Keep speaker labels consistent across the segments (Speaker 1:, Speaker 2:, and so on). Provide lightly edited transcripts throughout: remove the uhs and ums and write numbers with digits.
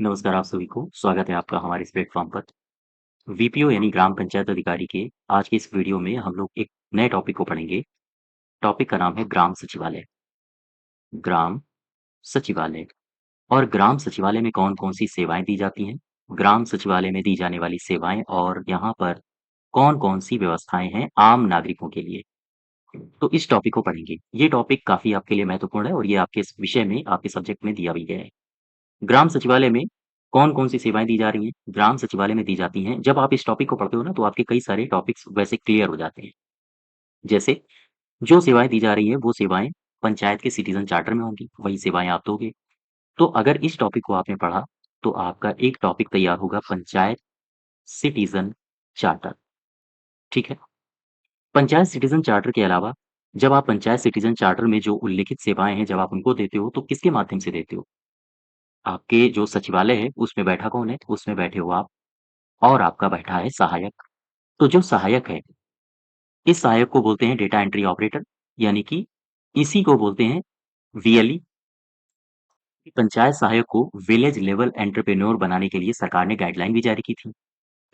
Speaker 1: नमस्कार आप सभी को, स्वागत है आपका हमारे इस प्लेटफ़ॉर्म पर। वीपीओ यानी ग्राम पंचायत अधिकारी के आज की इस वीडियो में हम लोग एक नए टॉपिक को पढ़ेंगे। टॉपिक का नाम है ग्राम सचिवालय। ग्राम सचिवालय और ग्राम सचिवालय में कौन-कौन सी सेवाएँ दी जाती हैं? ग्राम सचिवालय में दी जाने वाली सेवाएँ और यहाँ पर कौन-कौन सी व्यवस्थाएँ हैं आम नागरिकों के लिए? तो इस टॉपिक को पढ़ेंगे। ये टॉपिक काफ़ी आपके लिए महत्वपूर्ण है और ये आपके इस विषय में, आपके सब्जेक्ट में दिया भी गया है। ग्राम सचिवालय में कौन-कौन सी सेवाएँ दी जा रही हैं? ग्राम सचिवालय में दी जाती हैं। जब आप इस टॉपिक को पढ़ते हो ना, तो आपके कई सारे टॉपिक्स वैसे क्लियर हो जाते हैं। जैसे जो सेवाएँ दी जा रही हैं, वो सेवाएँ पंचायत के सिटीज़न चार्टर में होंगी, वही सेवाएँ आप दोगे। तो अगर इस टॉपिक को आपने पढ़ा, तो आपका एक टॉपिक तैयार होगा पंचायत सिटीज़न चार्टर, ठीक है? पंचायत सिटीज़न चार्टर के अलावा जब आप पंचायत सिटीज़न चार्टर में जो उल्लिखित सेवाएँ हैं, जब आप उनको देते हो, तो किसके माध्यम से देते हो? आपके जो सचिवालय है, उसमें बैठा कौन है? उसमें बैठे हो आप और आपका बैठा है सहायक। तो जो सहायक है, इस सहायक को बोलते हैं डेटा एंट्री ऑपरेटर, यानी कि इसी को बोलते हैं वीएलई। पंचायत सहायक को विलेज लेवल एंटरप्रेन्योर बनाने के लिए सरकार ने गाइडलाइन भी जारी की थी।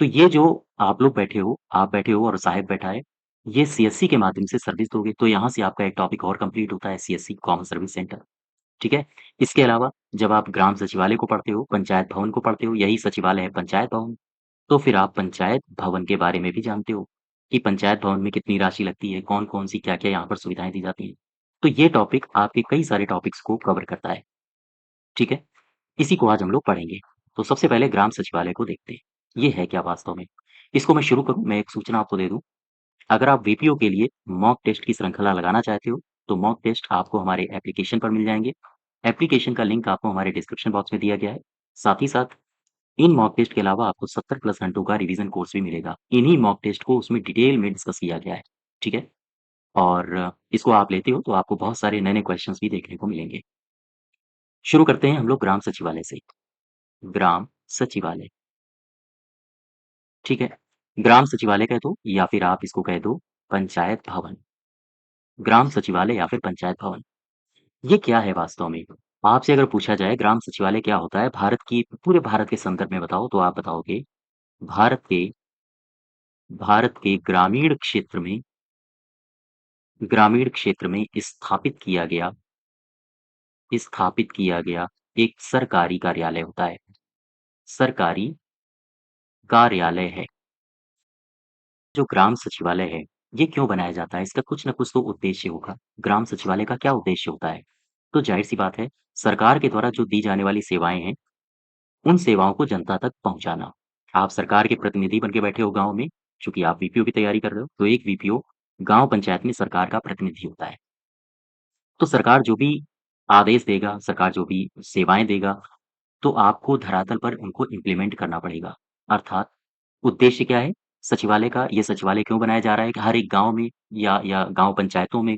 Speaker 1: तो ये जो आप लोग बैठे हो, आप बैठे हो और सहायक बैठा है, ये सीएससी के माध्यम से सर्विस दोगे, तो यहाँ से आपका एक टॉपिक और कंप्लीट होता है, सीएससी कॉमन सर्विस सेंटर, ठीक है? इसके अलावा जब आप ग्राम सचिवालय को पढ़ते हो, पंचायत भवन को पढ़ते हो, यही सचिवालय है पंचायत भवन। तो फिर आप पंचायत भवन के बारे में भी जानते हो कि पंचायत भवन में कितनी राशि लगती है, कौन-कौन सी क्या-क्या यहाँ पर सुविधाएँ दी जाती हैं। तो ये टॉपिक आपके कई सारे टॉपिक्स को कवर करता है, ठीक है? इसी को आज हम लोग पढ़ेंगे। तो सबसे पहले ग्राम सचिवालय को देखते हैं। ये है क्या वास्तव में? इसको मैं शुरू करूँ, मैं एक सूचना आपको दे दूँ। अगर आप वीपीओ के लिए मॉक टेस्ट की श्रृंखला लगाना चाहते हो, तो मॉक टेस्ट आपको हमारे एप्लीकेशन पर मिल जाएँगे। एप्लीकेशन का लिंक आपको हमारे डिस्क्रिप्शन बॉक्स में दिया गया है। साथ ही साथ इन मॉक टेस्ट के अलावा आपको 70 प्लस घंटों का रिवीजन कोर्स भी मिलेगा। इन्हीं मॉक टेस्ट को उसमें डिटेल में डिस्कस किया गया है, ठीक है? और इसको आप लेते हो तो आपको बहुत सारे नए-नए क्वेश्चन्स भी देखने को मिलेंगे। शुरू करते हैं हम लोग ग्राम सचिवालय से। ग्राम सचिवालय, ठीक है? ग्राम सचिवालय कह दो या फिर आप इसको कह दो पंचायत भवन। ग्राम सचिवालय या फिर पंचायत भवन। ये क्या है वास्तव में? आपसे अगर पूछा जाए ग्राम सचिवालय क्या होता है? पूरे भारत के संदर्भ में बताओ तो आप बताओगे भारत के भारत के ग्रामीण क्षेत्र में स्थापित किया गया एक सरकारी कार्यालय होता है। सरकारी कार्यालय है। जो ग्राम सचिवालय है, ये क्यों बनाया जाता है? इसका कुछ न कुछ तो उद्देश्य होगा। ग्राम सचिवालय का क्या उद्देश्य होता है? तो ज़ाहिर-सी बात है, सरकार के द्वारा जो दी जाने वाली सेवाएँ हैं, उन सेवाओं को जनता तक पहुँचाना। आप सरकार के प्रतिनिधि बन के बैठे हो गाँव में, चूँकि आप वीपीओ की तैयारी कर रहे हो, तो एक वीपीओ गाँव पंचायत में सरकार का प्रतिनिधि होता है। तो सरकार जो भी आदेश देगा, सरकार जो भी सेवाएँ देगा, तो आपको धरातल पर उनको इम्प्लीमेंट करना पड़ेगा। अर्थात उद्देश्य क्या है सचिवालय का? ये सचिवालय क्यों बनाया जा रहा है कि हर एक गाँव में या गाँव पंचायतों में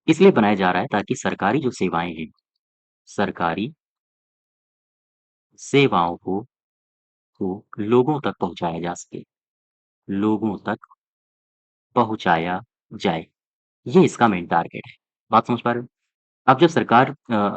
Speaker 1: इसलिए बनाया जा रहा है ताकि सरकारी जो सेवाएँ हैं, सरकारी सेवाओं को लोगों तक पहुँचाया जा सके, लोगों तक पहुँचाया जाए। ये इसका मेन टारगेट है। बात समझ पा रहे हो? अब जब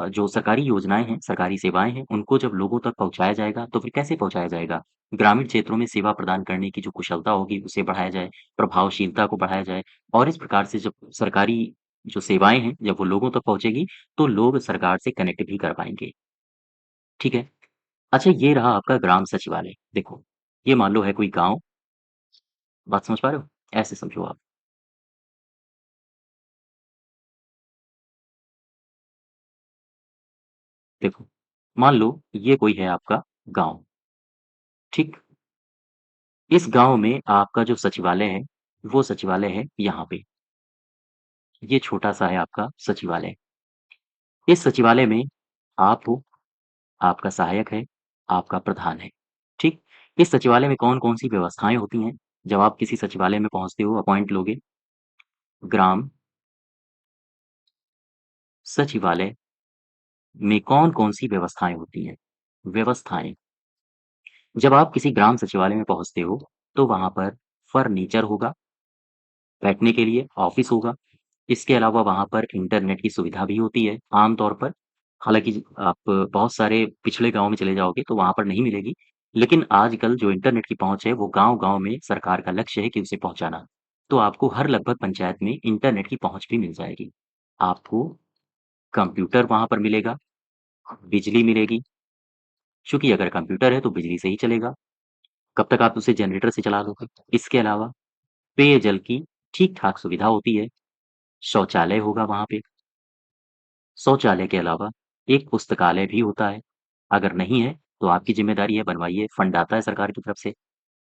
Speaker 1: जो सरकारी योजनाएँ हैं, सरकारी सेवाएँ हैं, उनको जब लोगों तक पहुँचाया जाएगा, तो फिर कैसे पहुँचाया जाएगा? ग्रामीण क्षेत्रों में सेवा प्रदान करने की जो कुशलता होगी, उसे बढ़ाया जाए, प्रभावशीलता को बढ़ाया जाए और इस प्रकार से जब सरकारी जो सेवाएँ हैं, जब वो लोगों तक पहुँचेगी, तो लोग सरकार से कनेक्ट भी कर पाएँगे, ठीक है? अच्छा, ये रहा आपका ग्राम सचिवालय। देखो, ये मान लो है कोई गाँव, बात समझ पा रहे हो? ऐसे समझो आप। देखो, मान लो ये कोई है आपका गाँव, ठीक? इस गाँव में आपका जो सचिवालय है, वो सचिवालय है यहाँ पे। ये छोटा-सा है आपका सचिवालय। इस सचिवालय में आप हो, आपका सहायक है, आपका प्रधान है, ठीक? इस सचिवालय में कौन-कौन सी व्यवस्थाएँ होती हैं? जब आप किसी सचिवालय में पहुँचते हो, अपॉइंट लोगे, ग्राम सचिवालय में कौन-कौन सी व्यवस्थाएँ होती हैं? व्यवस्थाएँ, जब आप किसी ग्राम सचिवालय में पहुँचते हो, तो वहाँ पर फर्नीचर होगा, बैठने के लिए ऑफ़िस होगा। इसके अलावा वहाँ पर इंटरनेट की सुविधा भी होती है आम तौर पर। हालाँकि आप बहुत सारे पिछड़े गाँव में चले जाओगे तो वहाँ पर नहीं मिलेगी। लेकिन आजकल जो इंटरनेट की पहुँच है वो गाँव-गाँव में सरकार का लक्ष्य है कि उसे पहुँचाना। तो आपको हर लगभग पंचायत में इंटरनेट की पहुँच भी मिल जाएगी। आपको कंप्यूटर वहाँ पर मिलेगा, बिजली मिलेगी, चूँकि अगर कंप्यूटर है तो बिजली से ही चलेगा। कब तक आप उसे जनरेटर से चला लोगे? इसके अलावा पेयजल की ठीक-ठाक सुविधा होती है, शौचालय होगा वहाँ पे। शौचालय के अलावा एक पुस्तकालय भी होता है। अगर नहीं है, तो आपकी ज़िम्मेदारी है बनवाइए, फंड आता है सरकार की तरफ से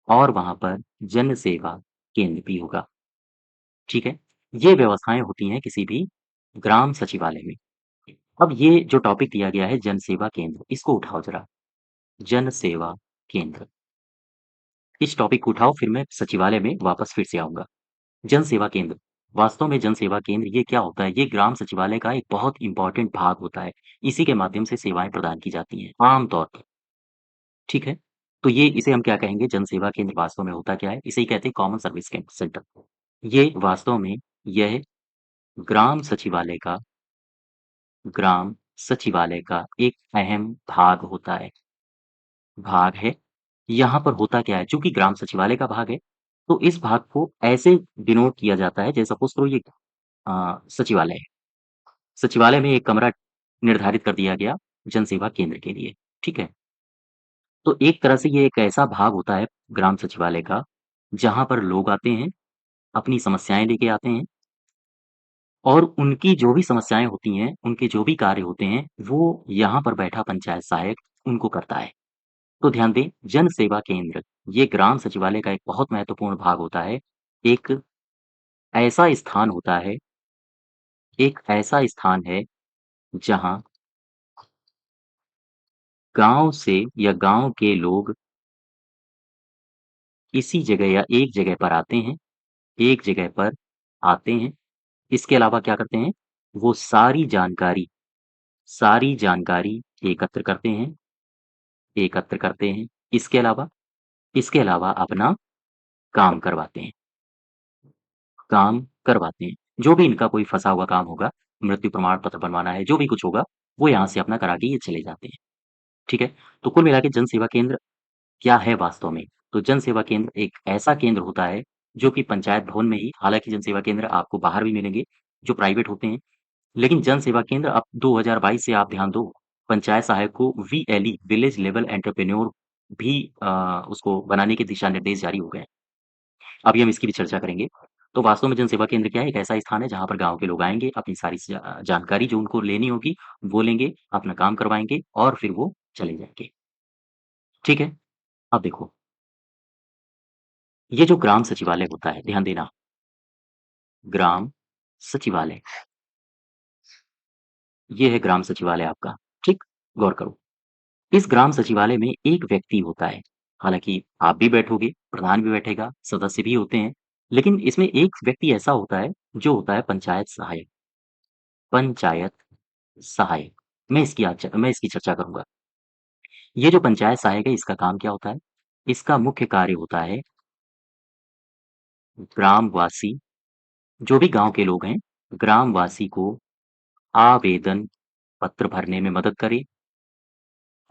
Speaker 1: और वहाँ पर जन सेवा केंद्र भी होगा, ठीक है? ये व्यवस्थाएँ होती हैं किसी भी ग्राम सचिवालय में। अब ये जो टॉपिक दिया गया है जन सेवा केंद्र, इसको उठाओ ज़रा, जन सेवा केंद्र। इस टॉपिक को उठाओ फिर मैं सचिवालय में वापस फिर से आऊँगा। जन सेवा केंद्र, वास्तव में जन सेवा केंद्र ये क्या होता है? ये ग्राम सचिवालय का एक बहुत इम्पोर्टेंट भाग होता है। इसी के माध्यम से सेवाएँ प्रदान की जाती हैं, आम तौर पर, ठीक है? तो ये इसे हम क्या कहेंगे जन सेवा केंद्र वास्तव में होता क्या है? इसे ही कहते हैं कॉमन सर्विस सेंटर। ये वास्तव में यह ग्राम सचिवालय का ग्राम सचिवालय का एक अहम भाग होता है, भाग है। यहाँ पर होता क्या है? चूँकि ग्राम सचिवालय का भाग है, तो इस भाग को ऐसे डिनोट किया जाता है जैसे सपोज़ करो ये सचिवालय है। सचिवालय में एक कमरा निर्धारित कर दिया गया जन सेवा केंद्र के लिए, ठीक है? तो एक तरह से ये एक ऐसा भाग होता है ग्राम सचिवालय का, जहाँ पर लोग आते हैं, अपनी समस्याएँ लेके आते हैं और उनकी जो भी समस्याएँ होती हैं, उनके जो भी कार्य होते हैं, वो यहाँ पर बैठा पंचायत सहायक उनको करता है। तो ध्यान दें, जन सेवा केंद्र, ये ग्राम सचिवालय का एक बहुत महत्वपूर्ण भाग होता है। एक ऐसा स्थान होता है एक ऐसा स्थान है, जहाँ गाँव से या गाँव के लोग इसी जगह या एक जगह पर आते हैं एक जगह पर आते हैं। इसके अलावा क्या करते हैं? वो सारी जानकारी एकत्र करते हैं एकत्र करते हैं। इसके अलावा अपना काम करवाते हैं काम करवाते हैं। जो भी इनका कोई फँसा हुआ काम होगा, मृत्यु प्रमाण पत्र बनवाना है, जो भी कुछ होगा, वो यहाँ से अपना करा के ये चले जाते हैं। ठीक है? तो कुल मिला के जन सेवा केंद्र क्या है वास्तव में? तो जन सेवा केंद्र एक ऐसा केंद्र होता है, जो कि पंचायत भवन में ही हालाँकि जन सेवा केंद्र आपको बाहर भी मिलेंगे, जो प्राइवेट होते हैं। लेकिन जन सेवा केंद्र अब 2022 से आप ध्यान दो, पंचायत सहायक को वीएलई विलेज लेवल एंटरप्रेन्योर भी उसको बनाने के दिशा निर्देश जारी हो गए हैं। अभी हम इसकी भी चर्चा करेंगे। तो वास्तव में जन सेवा केंद्र क्या है? एक ऐसा स्थान है जहाँ पर गाँव के लोग आएँगे, अपनी सारी जानकारी जो उनको लेनी होगी, वो लेंगे, अपना काम करवाएँगे और फिर वो चले जाएँगे। ठीक है? अब देखो, ये जो ग्राम सचिवालय होता है, ध्यान देना, ग्राम सचिवालय, ये है ग्राम सचिवालय आपका, ठीक? गौर करो। इस ग्राम सचिवालय में एक व्यक्ति होता है, हालाँकि आप भी बैठोगे, प्रधान भी बैठेगा, सदस्य भी होते हैं, लेकिन इसमें एक व्यक्ति ऐसा होता है, जो होता है पंचायत सहायक। मैं इसकी चर्चा करूँगा। ये जो पंचायत सहायक है, इसका काम क्या होता है? इसका मुख्य कार्य होता है, ग्रामवासी जो भी गाँव के लोग हैं, ग्रामवासी को आवेदन पत्र भरने में मदद करे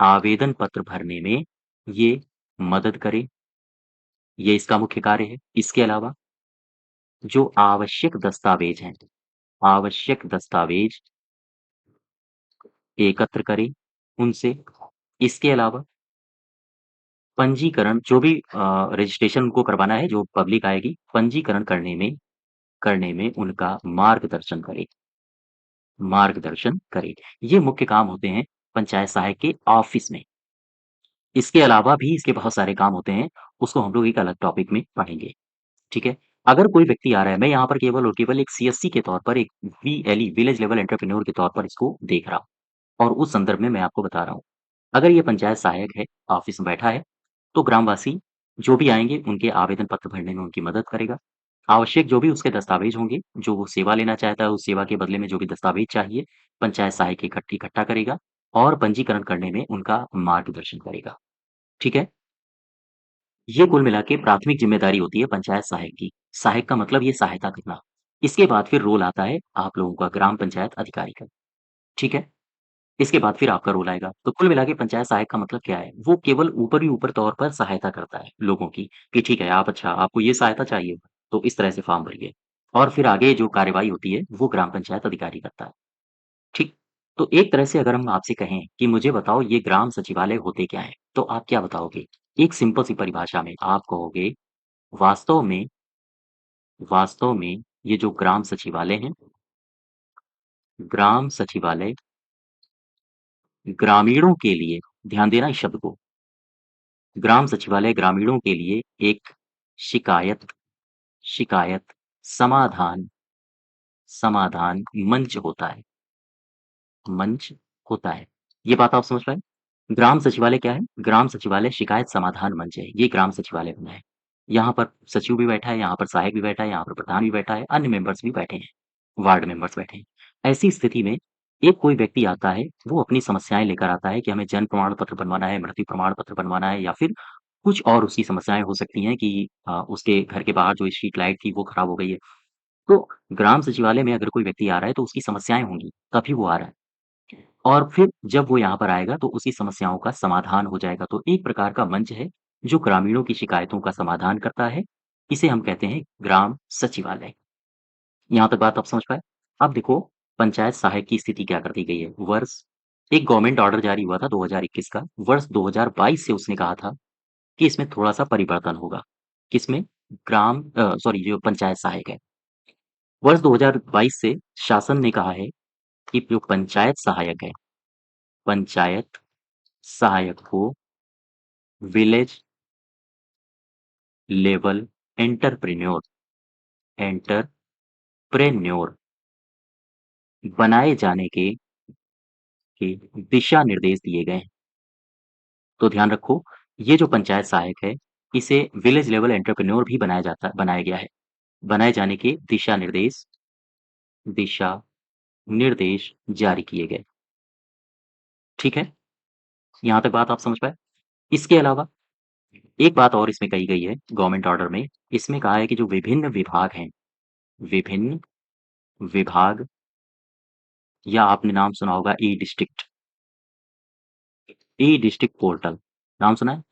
Speaker 1: आवेदन पत्र भरने में ये मदद करे, ये इसका मुख्य कार्य है। इसके अलावा जो आवश्यक दस्तावेज एकत्र करे उनसे। इसके अलावा पंजीकरण जो भी रजिस्ट्रेशन उनको करवाना है, जो पब्लिक आएगी, पंजीकरण करने में उनका मार्गदर्शन करे। ये मुख्य काम होते हैं पंचायत सहायक के ऑफिस में। इसके अलावा भी इसके बहुत सारे काम होते हैं, उसको हम लोग एक अलग टॉपिक में पढ़ेंगे, ठीक है? अगर कोई व्यक्ति आ रहा है, मैं यहाँ पर केवल और केवल एक सीएससी के तौर पर, एक वीएलई विलेज लेवल एंटरप्रेन्योर के तौर पर इसको देख रहा हूँ और उस संदर्भ में मैं आपको बता रहा हूँ। अगर ये पंचायत सहायक है, ऑफिस में बैठा है, तो ग्रामवासी जो भी आएँगे, उनके आवेदन पत्र भरने में उनकी मदद करेगा। आवश्यक जो भी उसके दस्तावेज होंगे, जो वो सेवा लेना चाहता है, उस सेवा के बदले में जो भी दस्तावेज चाहिए, पंचायत सहायक इकट्ठा करेगा और पंजीकरण करने में उनका मार्गदर्शन करेगा। ठीक है? ये कुल मिला के प्राथमिक ज़िम्मेदारी होती है पंचायत सहायक की। सहायक का मतलब ये सहायता करना। इसके बाद फिर रोल आता है आप लोगों का ग्राम पंचायत अधिकारी का। ठीक है? इसके बाद फिर आपका रोल आएगा। तो कुल मिला के पंचायत सहायक का मतलब क्या है? वो केवल ऊपरी ऊपर तौर पर सहायता करता है लोगों की, कि ठीक है आप अच्छा आपको ये सहायता चाहिए, तो इस तरह से फॉर्म भरिए। और फिर आगे जो कार्यवाही होती है, वो ग्राम पंचायत अधिकारी करता है। ठीक? तो एक तरह से अगर हम आपसे कहें कि मुझे बताओ ये ग्राम सचिवालय होते क्या हैं? तो आप क्या बताओगे? एक सिंपल सी परिभाषा में आप कहोगे वास्तव में वास्तव में ये जो ग्राम सचिवालय हैं, ग्राम सचिवालय ग्रामीणों के लिए, ध्यान देना इस शब्द को, ग्राम सचिवालय ग्रामीणों के लिए एक शिकायत शिकायत समाधान समाधान मंच होता है, मंच होता है। ये बात आप समझ पाए? ग्राम सचिवालय क्या है? ग्राम सचिवालय शिकायत समाधान मंच है, ये ग्राम सचिवालय बना है। यहाँ पर सचिव भी बैठा है, यहाँ पर सहायक भी बैठा है, यहाँ पर प्रधान भी बैठा है, अन्य मेंबर्स भी बैठे हैं, वार्ड मेंबर्स बैठे हैं। ऐसी स्थिति में एक कोई व्यक्ति आता है, वो अपनी समस्याएँ लेकर आता है कि हमें जन्म प्रमाण पत्र बनवाना है, मृत्यु प्रमाण पत्र बनवाना है या फिर कुछ और उसकी समस्याएँ हो सकती हैं कि उसके घर के बाहर जो स्ट्रीट लाइट थी वो खराब हो गई है। तो ग्राम सचिवालय में अगर कोई व्यक्ति आ रहा है तो उसकी समस्याएँ होंगी, तभी वो आ रहा है। और फिर जब वो यहाँ पर आएगा तो उसकी समस्याओं का समाधान हो जाएगा। तो एक प्रकार का मंच है जो ग्रामीणों की शिकायतों का समाधान करता है। इसे हम कहते हैं ग्राम सचिवालय। यहाँ तक बात आप समझ पाए? अब देखो पंचायत सहायक की स्थिति क्या कर दी गई है। वर्ष एक गवर्नमेंट ऑर्डर जारी हुआ था 2021 का। वर्ष 2022 से उसने कहा था कि इसमें थोड़ा-सा परिवर्तन होगा। किसमें? सॉरी जो पंचायत सहायक है। वर्ष 2022 से शासन ने कहा है कि जो पंचायत सहायक है, पंचायत सहायक को विलेज लेवल एंटरप्रेन्योर एंटरप्रेन्योर बनाए जाने के दिशा निर्देश दिए गए हैं। तो ध्यान रखो, ये जो पंचायत सहायक है, इसे विलेज लेवल एंटरप्रेन्योर भी बनाया गया है। बनाए जाने के दिशा निर्देश जारी किए गए। ठीक है? यहाँ तक बात आप समझ पाए? इसके अलावा एक बात और इसमें कही गई है गवर्नमेंट ऑर्डर में, इसमें कहा है कि जो विभिन्न विभाग हैं, विभिन्न विभाग या आपने नाम सुना होगा ई-डिस्ट्रिक्ट, ई-डिस्ट्रिक्ट पोर्टल, नाम सुना है?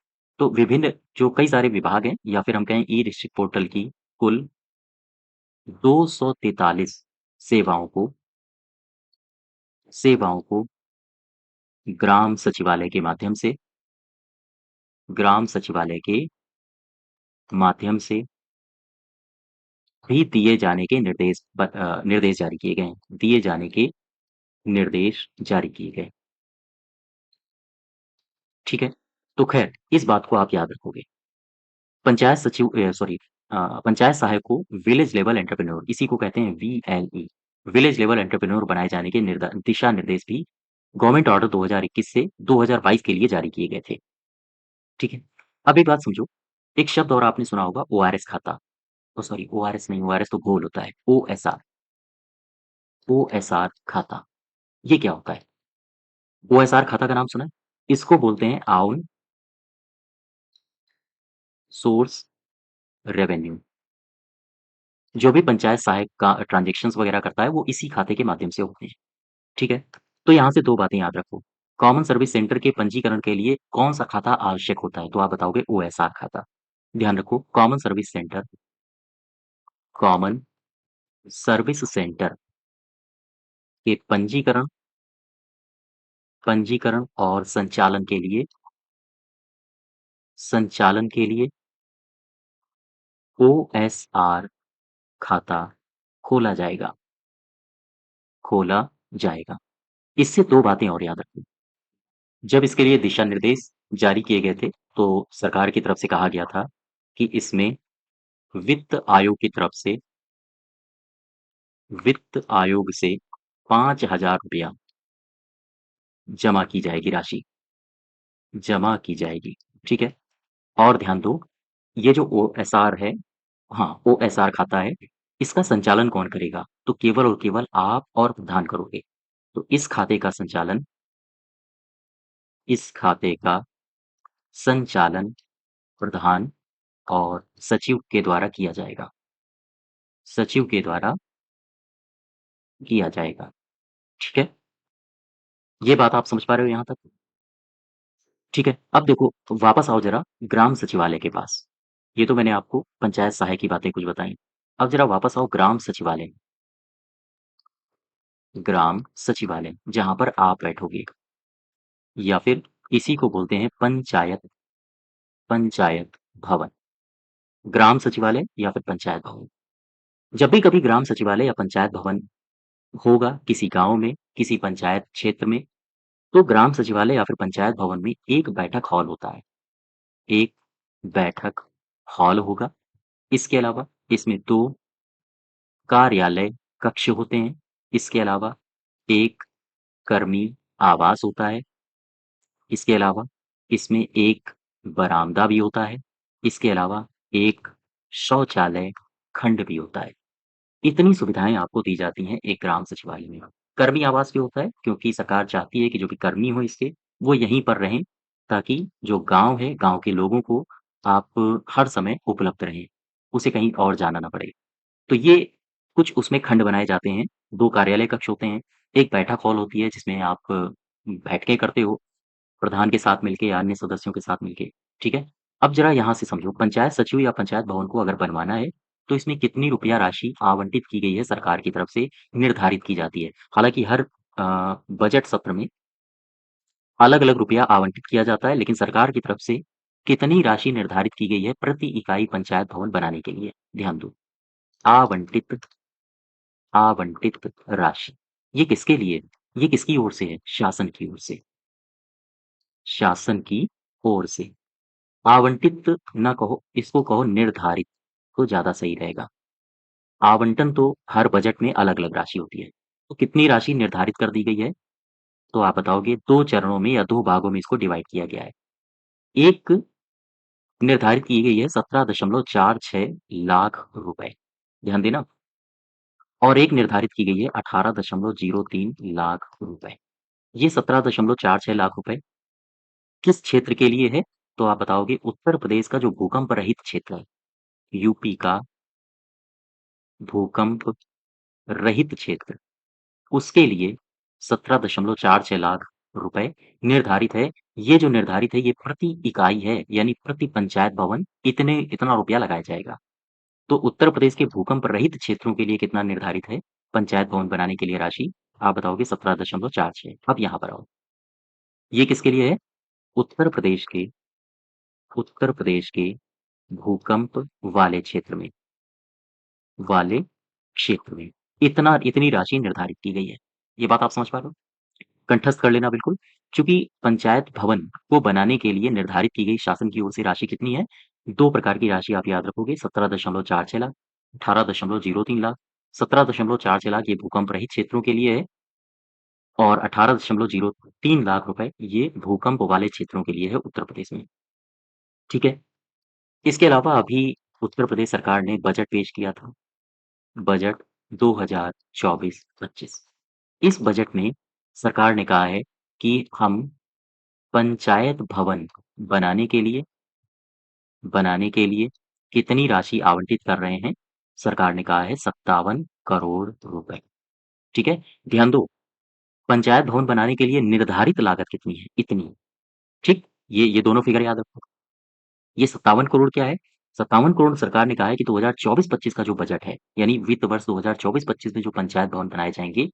Speaker 1: तो विभिन्न जो कई सारे विभाग हैं या फिर हम कहें ई-डिस्ट्रिक्ट पोर्टल की कुल 243 सेवाओं को सेवाओं को ग्राम सचिवालय के माध्यम से ग्राम सचिवालय के माध्यम से भी दिए जाने के निर्देश जारी किए गए हैं। दिए जाने के निर्देश जारी किए गए। ठीक है? तो ख़ैर इस बात को आप याद रखोगे। पंचायत सहायक को विलेज लेवल एंटरप्रेन्योर इसी को कहते हैं वीएलई, विलेज लेवल एंटरप्रेन्योर बनाए जाने के दिशा निर्देश भी गवर्नमेंट ऑर्डर 2021 से 2022 के लिए जारी किए गए थे। ठीक है? अब एक बात समझो, एक शब्द और आपने सुना होगा ओआरएस खाता। ओह सॉरी ओआरएस नहीं, ओआरएस तो घोल होता है। ओएसआर खाता। ये क्या होता है? ओएसआर खाता का नाम सुना है? इसको बोलते हैं आउन सोर्स रेवेन्यू। जो भी पंचायत सहायक का ट्रांज़ैक्शंस वग़ैरह करता है, वो इसी खाते के माध्यम से होते हैं, ठीक है? तो यहाँ से 2 बातें याद रखो, कॉमन सर्विस सेंटर के पंजीकरण के लिए कौन-सा खाता आवश्यक होता है? तो आप बताओगे ओएसआर खाता। ध्यान रखो कॉमन सर्विस सेंटर के पंजीकरण और संचालन के लिए ओएसआर खाता खोला जाएगा खोला जाएगा। इससे 2 बातें और याद रखो। जब इसके लिए दिशा निर्देश जारी किए गए थे, तो सरकार की तरफ से कहा गया था कि इसमें वित्त आयोग की तरफ से वित्त आयोग से 5,000 रुपया जमा की जाएगी राशि, जमा की जाएगी, ठीक है? और ध्यान दो, ये जो ओएसआर है हाँ, ओएसआर खाता है, इसका संचालन कौन करेगा? तो केवल और केवल आप और प्रधान करोगे। तो इस खाते का संचालन प्रधान और सचिव के द्वारा किया जाएगा। सचिव के द्वारा किया जाएगा, ठीक है? ये बात आप समझ पा रहे हो यहाँ तक? ठीक है, अब देखो वापस आओ ज़रा ग्राम सचिवालय के पास। ये तो मैंने आपको पंचायत सहायक की बातें कुछ बताई। अब ज़रा वापस आओ ग्राम सचिवालय में। ग्राम सचिवालय, जहाँ पर आप बैठोगे या फिर इसी को बोलते हैं पंचायत पंचायत भवन। ग्राम सचिवालय या फिर पंचायत भवन। जब भी कभी ग्राम सचिवालय या पंचायत भवन होगा किसी गाँव में, किसी पंचायत क्षेत्र में, तो ग्राम सचिवालय या फिर पंचायत भवन में एक बैठक हॉल होता है। एक बैठक हॉल होगा। इसके अलावा इसमें 2 कार्यालय कक्ष होते हैं। इसके अलावा एक कर्मी आवास होता है। इसके अलावा इसमें एक बरामदा भी होता है। इसके अलावा एक शौचालय खंड भी होता है। इतनी सुविधाएँ आपको दी जाती हैं एक ग्राम सचिवालय में। कर्मी आवास भी होता है क्योंकि सरकार चाहती है कि जो भी कर्मी हों इसके, वो यहीं पर रहें ताकि जो गाँव है, गाँव के लोगों को आप हर समय उपलब्ध रहें, उसे कहीं और जाना ना पड़े। तो ये कुछ उसमें खंड बनाए जाते हैं, 2 कार्यालय कक्ष होते हैं, एक बैठक हॉल होती है जिसमें आप बैठकें करते हो, प्रधान के साथ मिलके या अन्य सदस्यों के साथ मिलके, ठीक है? अब ज़रा यहाँ से समझो पंचायत सचिव या पंचायत भवन को अगर बनवाना है, तो इसमें कितनी रुपया राशि आवंटित की गई है सरकार की तरफ से निर्धारित की जाती है। हालाँकि हर बजट सत्र में अलग-अलग रुपया आवंटित किया जाता है, लेकिन सरकार की तरफ से कितनी राशि निर्धारित की गई है प्रति इकाई पंचायत भवन बनाने के लिए? ध्यान दो। आवंटित आवंटित राशि। ये किसके लिए? ये किसकी ओर से है? शासन की ओर से। शासन की ओर से। आवंटित ना कहो, इसको कहो निर्धारित, तो ज़्यादा सही रहेगा। आवंटन तो हर बजट में अलग-अलग राशि होती है। तो कितनी राशि निर्धारित कर दी गई है? तो आप बताओगे 2 चरणों में या 2 भागों में इसको डिवाइड किया गया है। एक निर्धारित की गई है 17.46 लाख रुपए, ध्यान देना। और एक निर्धारित की गई है 18.03 लाख रुपए। ये 17.46 लाख रुपए किस क्षेत्र के लिए है? तो आप बताओगे उत्तर प्रदेश का जो भूकंप रहित क्षेत्र है, यूपी का भूकंप रहित क्षेत्र, उसके लिए 17.46 लाख रुपए निर्धारित है। ये जो निर्धारित है ये प्रति इकाई है, यानी प्रति पंचायत भवन इतना रुपया लगाया जाएगा। तो उत्तर प्रदेश के भूकंप रहित क्षेत्रों के लिए कितना निर्धारित है पंचायत भवन बनाने के लिए राशि? आप बताओगे 17.46। अब यहाँ पर आओ। ये किसके लिए है? उत्तर प्रदेश के उत्तर प्रदेश के भूकंप वाले क्षेत्र में वाले क्षेत्र में इतनी राशि निर्धारित की गई है। ये बात आप समझ पा रहे हो? कंठस्थ कर लेना बिल्कुल। चूँकि पंचायत भवन को बनाने के लिए निर्धारित की गई शासन की ओर से राशि कितनी है? 2 प्रकार की राशि आप याद रखोगे 17.46 लाख, 18.03 लाख। 17.46 लाख ये भूकंप रहित क्षेत्रों के लिए है और 18.03 लाख रुपए ये भूकंप वाले क्षेत्रों के लिए है उत्तर प्रदेश में। ठीक है? इसके अलावा अभी उत्तर प्रदेश सरकार ने बजट पेश किया था। बजट 2024-25। इस बजट में सरकार ने कहा है कि हम पंचायत भवन बनाने के लिए बनाने के लिए कितनी राशि आवंटित कर रहे हैं? सरकार ने कहा है 57 करोड़ रुपए। ठीक है? ध्यान दो, पंचायत भवन बनाने के लिए निर्धारित लागत कितनी है? इतनी। ठीक? ये दोनों फिगर याद रखो। ये 57 करोड़ क्या है? 57 करोड़ सरकार ने कहा है कि 2024-25 का जो बजट है, यानी वित्त वर्ष 2024-25 में जो पंचायत भवन बनाए जाएँगे,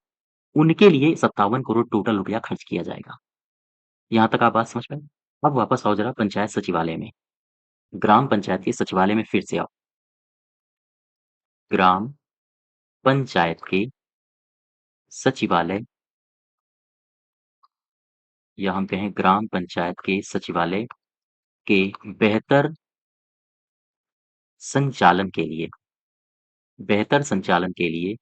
Speaker 1: उनके लिए 57 करोड़ टोटल रुपया खर्च किया जाएगा। यहाँ तक आप बात समझ पाए? अब वापस आओ ज़रा पंचायत सचिवालय में। ग्राम पंचायत के सचिवालय में फिर से आओ। ग्राम पंचायत के सचिवालय या हम कहें ग्राम पंचायत के सचिवालय के बेहतर संचालन के लिए बेहतर संचालन के लिए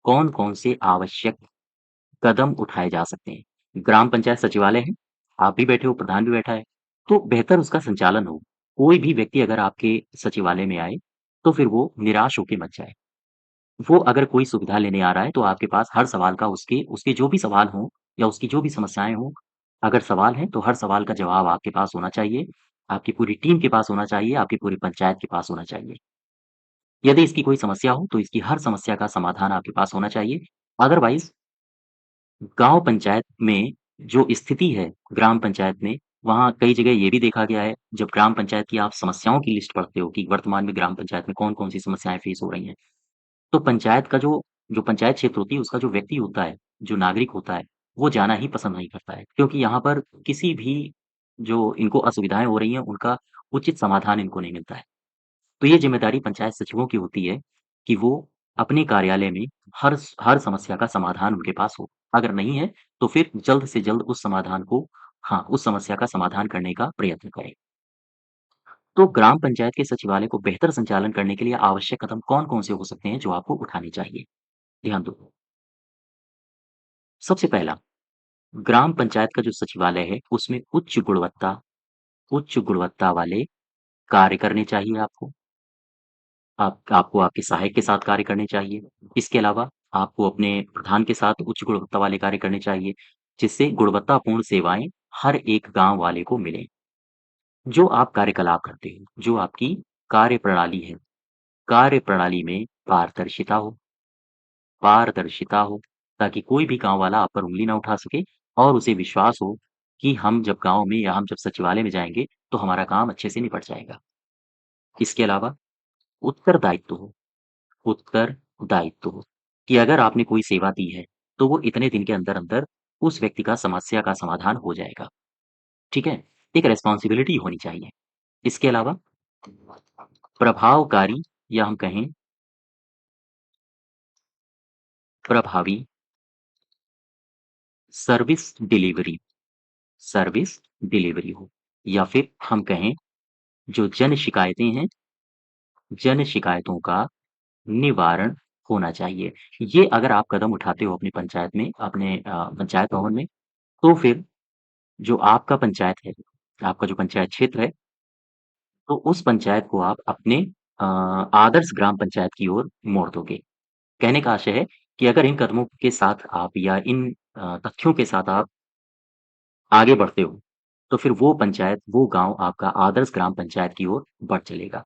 Speaker 1: कौन-कौन से आवश्यक कदम उठाए जा सकते हैं? ग्राम पंचायत सचिवालय है, आप भी बैठे हो, प्रधान भी बैठा है, तो बेहतर उसका संचालन हो। कोई भी व्यक्ति अगर आपके सचिवालय में आए, तो फिर वो निराश होके मत जाए। वो अगर कोई सुविधा लेने आ रहा है, तो आपके पास हर सवाल का उसके उसके जो भी सवाल हों या उसकी जो भी समस्याएँ हों, अगर सवाल हैं, तो हर सवाल का जवाब आपके पास होना चाहिए, आपकी पूरी टीम के पास होना चाहिए, आपकी पूरी पंचायत के पास होना चाहिए। यदि इसकी कोई समस्या हो, तो इसकी हर समस्या का समाधान आपके पास होना चाहिए। अदरवाइज़ गाँव पंचायत में जो स्थिति है ग्राम पंचायत में, वहाँ कई जगह ये भी देखा गया है, जब ग्राम पंचायत की आप समस्याओं की लिस्ट पढ़ते हो कि वर्तमान में ग्राम पंचायत में कौन-कौन सी समस्याएँ फेस हो रही हैं, तो पंचायत का जो जो पंचायत क्षेत्र होती है, उसका जो व्यक्ति होता है, जो नागरिक होता है, वो जाना ही पसंद नहीं करता है। क्योंकि यहाँ पर किसी भी जो इनको असुविधाएँ हो रही हैं, उनका उचित समाधान इनको नहीं मिलता है। तो ये ज़िम्मेदारी पंचायत सचिवों की होती है कि वो अपने कार्यालय में हर समस्या का समाधान उनके पास हो। अगर नहीं है, तो फिर जल्द से जल्द उस समाधान को हाँ, उस समस्या का समाधान करने का प्रयत्न करें। तो ग्राम पंचायत के सचिवालय को बेहतर संचालन करने के लिए आवश्यक कदम कौन-कौन से हो सकते हैं, जो आपको उठाने चाहिए? ध्यान दो। सबसे पहला, ग्राम पंचायत का जो सचिवालय है, उसमें उच्च गुणवत्ता वाले कार्य करने चाहिए आपको। आपको आपके सहायक के साथ कार्य करने चाहिए। इसके अलावा आपको अपने प्रधान के साथ उच्च गुणवत्ता वाले कार्य करने चाहिए, जिससे गुणवत्तापूर्ण सेवाएँ हर एक गाँव वाले को मिलें। जो आप कार्यकलाप करते हो, जो आपकी कार्यप्रणाली है, कार्यप्रणाली में पारदर्शिता हो, ताकि कोई भी गाँव वाला आप पर उँगली ना उठा सके और उसे विश्वास हो कि हम जब गाँव में या हम जब सचिवालय में जाएँगे, तो हमारा काम अच्छे से निपट जाएगा। इसके अलावा उत्तरदायित्व हो उत्तरदायित्व हो, कि अगर आपने कोई सेवा दी है, तो वो इतने दिन के अंदर-अंदर उस व्यक्ति का समस्या का समाधान हो जाएगा, ठीक है? एक रिस्पॉन्सिबिलिटी होनी चाहिए। इसके अलावा प्रभावकारी या हम कहें प्रभावी सर्विस डिलीवरी सर्विस डिलीवरी हो या फिर हम कहें जो जन शिकायतों का निवारण होना चाहिए। ये अगर आप कदम उठाते हो अपनी पंचायत में, अपने पंचायत भवन में, तो फिर जो आपका पंचायत है, आपका जो पंचायत क्षेत्र है, तो उस पंचायत को आप अपने आदर्श ग्राम पंचायत की ओर मोड़ दोगे। कहने का आशय है कि अगर इन कदमों के साथ आप या इन तथ्यों के साथ आप आगे बढ़ते हो, तो फिर वो पंचायत, वो गाँव आपका आदर्श ग्राम पंचायत की ओर बढ़ चलेगा,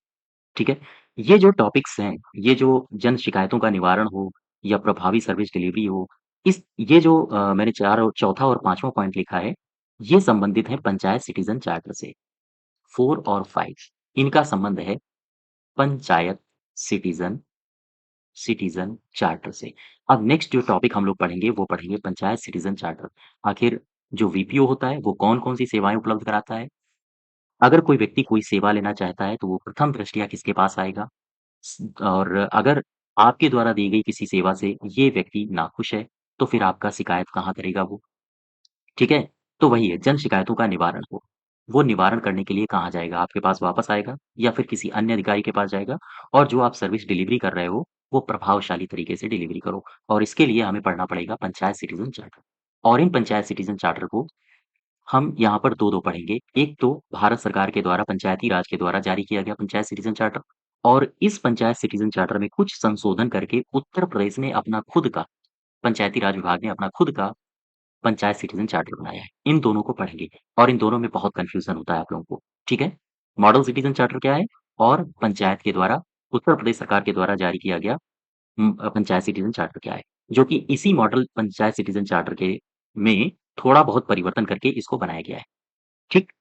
Speaker 1: ठीक है? ये जो टॉपिक्स हैं, ये जो जन शिकायतों का निवारण हो या प्रभावी सर्विस डिलीवरी हो, ये जो मैंने 4 और चौथा और 5वां पॉइंट लिखा है, ये संबंधित है पंचायत सिटीज़न चार्टर से। 4 और 5 इनका संबंध है पंचायत सिटीज़न सिटीज़न चार्टर से। अब नेक्स्ट जो टॉपिक हम लोग पढ़ेंगे, वो पढ़ेंगे पंचायत सिटीज़न चार्टर। आखिर जो वीपीओ होता है, वो कौन-कौन सी सेवाएँ उपलब्ध कराता है? अगर कोई व्यक्ति कोई सेवा लेना चाहता है, तो वो प्रथम दृष्टया किसके पास आएगा? और अगर आपके द्वारा दी गई किसी सेवा से ये व्यक्ति नाखुश है, तो फिर आपका शिकायत कहाँ करेगा वो? ठीक है? तो वही है, जन शिकायतों का निवारण हो। वो निवारण करने के लिए कहाँ जाएगा? आपके पास वापस आएगा या फिर किसी अन्य अधिकारी के पास जाएगा और जो आप सर्विस डिलीवरी कर रहे हो, वो प्रभावशाली तरीके से डिलीवरी करो और इसके लिए हमें पढ़ना पड़ेगा पंचायत सिटीज़न चार्टर और इन पंचायत सिटीज़न चार्टर को हम यहाँ पर 2-2 पढ़ेंगे। एक तो भारत सरकार के द्वारा पंचायती राज के द्वारा जारी किया गया पंचायत सिटीज़न चार्टर और इस पंचायत सिटीज़न चार्टर में कुछ संशोधन करके उत्तर प्रदेश ने अपना खुद का पंचायती राज विभाग ने अपना खुद का पंचायत सिटीज़न चार्टर बनाया है। इन दोनों को पढ़ेंगे और इन दोनों में बहुत कन्फ्यूज़न होता है आप लोगों को, ठीक है? मॉडल सिटीज़न चार्टर क्या है और पंचायत के द्वारा उत्तर प्रदेश सरकार के द्वारा जारी किया गया पंचायत सिटीज़न चार्टर क्या है? जो कि इसी मॉडल पंचायत सिटीज़न चार्टर के में थोड़ा बहुत परिवर्तन करके इसको बनाया गया है, ठीक?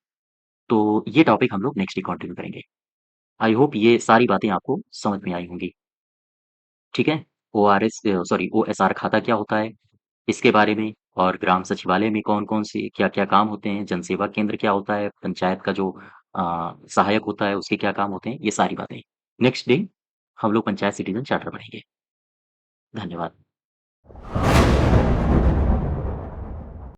Speaker 1: तो ये टॉपिक हम लोग नेक्स्ट वीक कंटिन्यू करेंगे। आई होप ये सारी बातें आपको समझ में आई होंगी, ठीक है? ओएसआर खाता क्या होता है? इसके बारे में और ग्राम सचिवालय में कौन-कौन से क्या-क्या काम होते हैं, जनसेवा केंद्र क्या होता है, पंचायत का जो सहायक होता है उसके क्या काम होते हैं, ये सारी बातें। नेक्स्ट डे हम लोग पंचायत सिटीज़न चार्टर पढ़ेंगे। धन्यवाद।